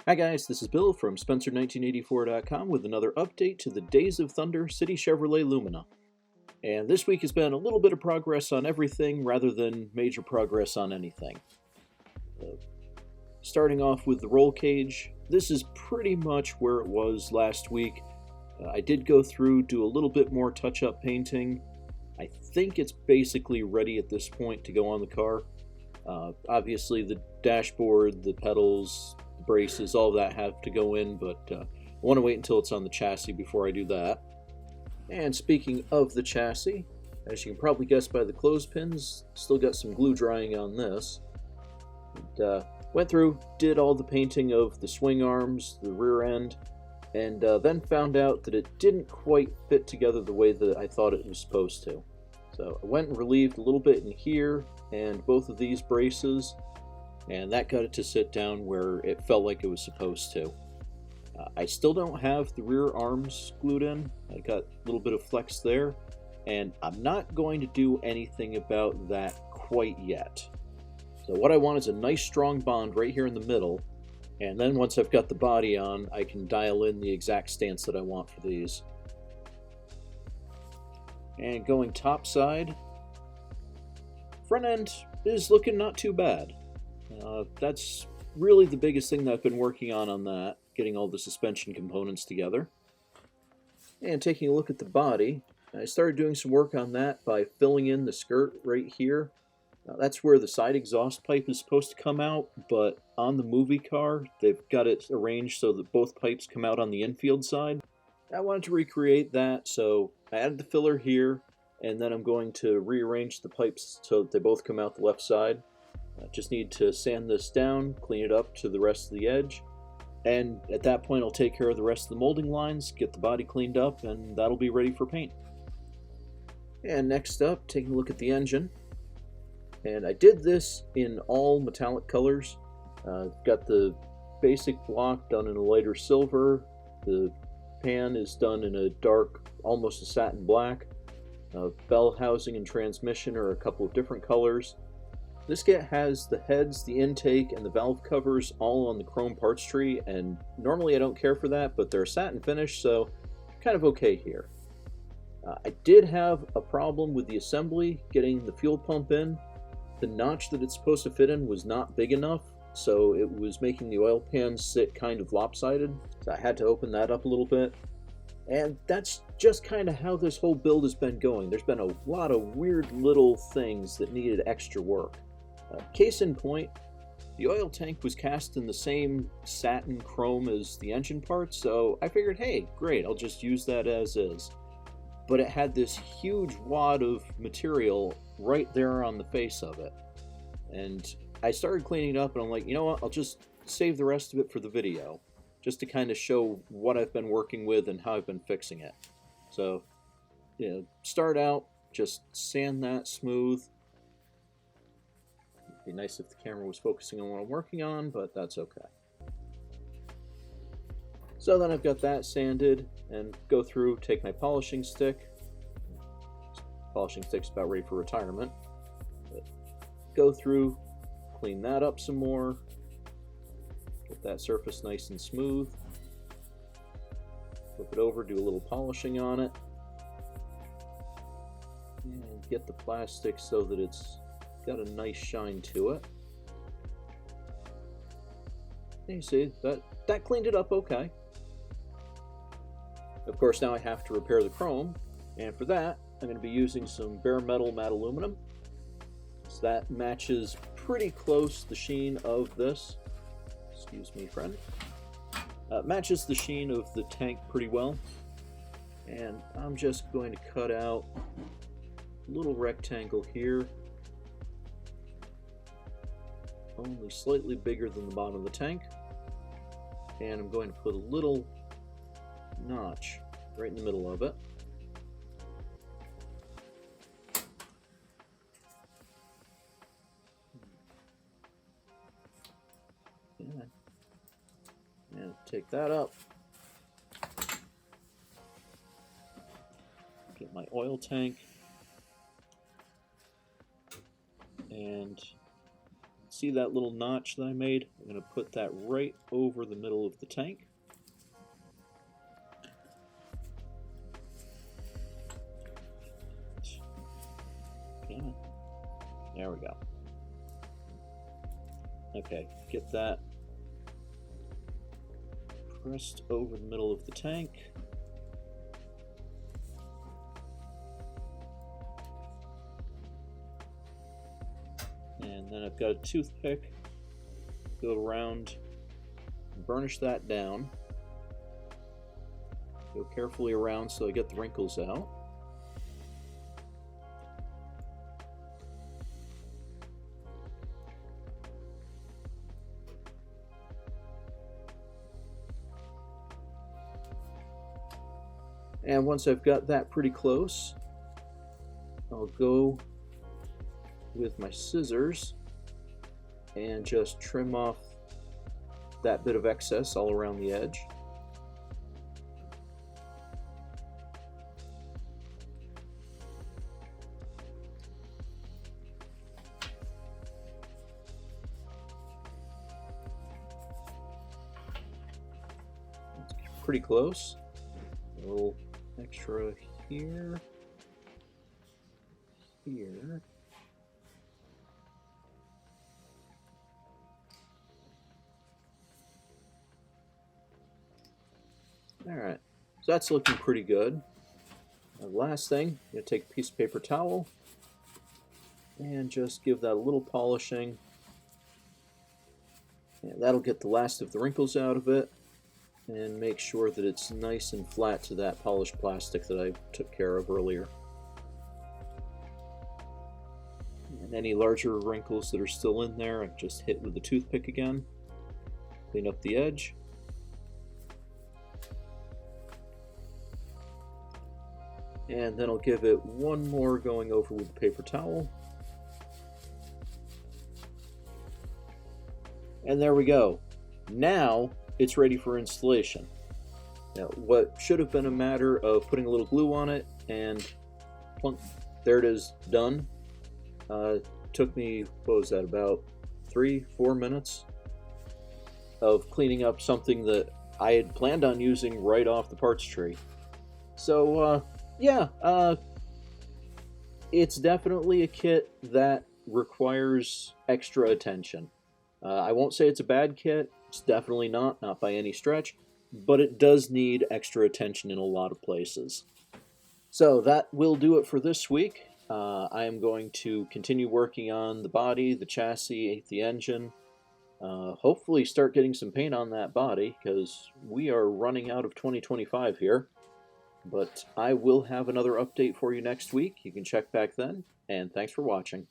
Hi guys, this is Bill from Spencer1984.com with another update to the Days of Thunder City Chevrolet Lumina. And this week has been a little bit of progress on everything rather than major progress on anything. Starting off with the roll cage, this is pretty much where it was last week. I did go through, do a little bit more touch-up painting. I think it's basically ready at this point to go on the car. Obviously the dashboard, the pedals, the braces, all of that have to go in, but I want to wait until it's on the chassis before I do that. And speaking of the chassis, as you can probably guess by the clothespins, still got some glue drying on this. And, went through, did all the painting of the swing arms, the rear end, and then found out that it didn't quite fit together the way that I thought it was supposed to. So I went and relieved a little bit in here and both of these braces, and that got it to sit down where it felt like it was supposed to. I still don't have the rear arms glued in. I got a little bit of flex there, and I'm not going to do anything about that quite yet. So what I want is a nice strong bond right here in the middle, and then once I've got the body on, I can dial in the exact stance that I want for these. And going top side, front end is looking not too bad. That's really the biggest thing that I've been working on that, getting all the suspension components together. And taking a look at the body, I started doing some work on that by filling in the skirt right here. That's where the side exhaust pipe is supposed to come out, but on the movie car, they've got it arranged so that both pipes come out on the infield side. I wanted to recreate that, so I added the filler here, and then I'm going to rearrange the pipes so that they both come out the left side. I just need to sand this down, clean it up to the rest of the edge, and at that point I'll take care of the rest of the molding lines, get the body cleaned up, and that'll be ready for paint. And next up, taking a look at the engine. And I did this in all metallic colors. Got the basic block done in a lighter silver. The pan is done in a dark, almost a satin black. Bell housing and transmission are a couple of different colors. This kit has the heads, the intake, and the valve covers all on the chrome parts tree, and normally I don't care for that, but they're satin finish, so kind of okay here. I did have a problem with the assembly getting the fuel pump in. The notch that it's supposed to fit in was not big enough, so it was making the oil pan sit kind of lopsided, so I had to open that up a little bit. And that's just kind of how this whole build has been going. There's been a lot of weird little things that needed extra work. Case in point, the oil tank was cast in the same satin chrome as the engine parts, so I figured, hey, great, I'll just use that as is. But it had this huge wad of material right there on the face of it. And I started cleaning it up, and I'm like, you know what, I'll just save the rest of it for the video, just to kind of show what I've been working with and how I've been fixing it. So, you know, start out, just sand that smooth. It'd be nice if the camera was focusing on what I'm working on, but that's okay. So then I've got that sanded, and go through, take my polishing stick. Polishing stick's about ready for retirement. But go through, clean that up some more, get that surface nice and smooth. Flip it over, do a little polishing on it, and get the plastic so that it's got a nice shine to it. And you see, that cleaned it up okay. Of course, now I have to repair the chrome, and for that, I'm going to be using some bare metal matte aluminum. So that matches pretty close the sheen of this. Excuse me, friend. Matches the sheen of the tank pretty well. And I'm just going to cut out a little rectangle here. Only slightly bigger than the bottom of the tank. And I'm going to put a little notch right in the middle of it. And take that up. Get my oil tank. And see that little notch that I made? I'm going to put that right over the middle of the tank. Okay. There we go. Okay, get that pressed over the middle of the tank. And then I've got a toothpick, go around, burnish that down. Go carefully around so I get the wrinkles out. And once I've got that pretty close, I'll go with my scissors and just trim off that bit of excess all around the edge. That's pretty close. A little extra here, here. Alright, so that's looking pretty good. The last thing, I'm going to take a piece of paper towel and just give that a little polishing. And that'll get the last of the wrinkles out of it and make sure that it's nice and flat to that polished plastic that I took care of earlier. And any larger wrinkles that are still in there, I just hit with the toothpick again, clean up the edge. And then I'll give it one more going over with the paper towel. And there we go. Now it's ready for installation. Now, what should have been a matter of putting a little glue on it and plunk, there it is, done. Took me, what was that, about 3-4 minutes of cleaning up something that I had planned on using right off the parts tree. So, yeah, it's definitely a kit that requires extra attention. I won't say it's a bad kit. It's definitely not by any stretch, but it does need extra attention in a lot of places. So that will do it for this week. I am going to continue working on the body, the chassis, the engine. Hopefully start getting some paint on that body, because we are running out of 2025 here. But I will have another update for you next week. You can check back then, and thanks for watching.